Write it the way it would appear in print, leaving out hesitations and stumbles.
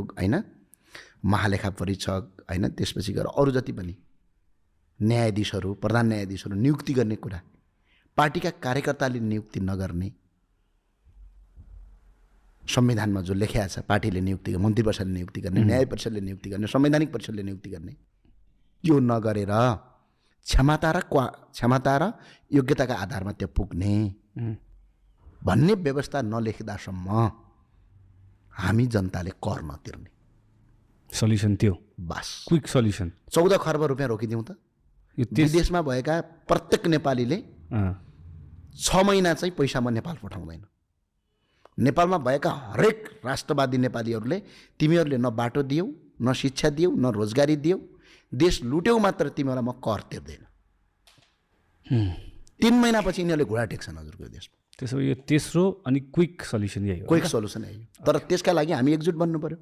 पुग होइन, महालेखा परीक्षक होइन, त्यसपछि गएर अरू जति पनि न्यायाधीशहरू, प्रधान न्यायाधीशहरू नियुक्ति गर्ने कुरा पार्टीका कार्यकर्ताले नियुक्ति नगर्ने, संविधानमा जो लेखिएको छ पार्टीले नियुक्ति गर्ने, मन्त्री परिषदले नियुक्ति गर्ने, न्याय परिषदले नियुक्ति गर्ने, संवैधानिक परिषदले नियुक्ति गर्ने, त्यो नगरेर क्षमता र योग्यताका आधारमा त्यो पुग्ने भन्ने व्यवस्था नलेख्दासम्म हामी जनताले कर नतिर्ने। सल्युसन त्यो बस क्विक सल्युसन। 14 खर्ब रुपियाँ रोकिदिउँ त। विदेशमा भएका प्रत्येक नेपालीले 6 महिना चाहिँ पैसा म नेपाल पठाउँदैन। नेपालमा भएका हरेक राष्ट्रवादी नेपालीहरूले तिमीहरूले न बाटो दियौ, न शिक्षा दियौ, न रोजगारी दियौ, देश लुट्यौ मात्र तिमीहरूलाई म कर तिर्दैन। 3 महिनापछि यिनीहरूले घुँडा टेक्छन् हजुरको देशमा। त्यसो यो तेस्रो अनि क्विक सल्युसन यही हो। क्विक सल्युसन यही हो। तर त्यसका लागि हामी एकजुट बन्नु पर्यो।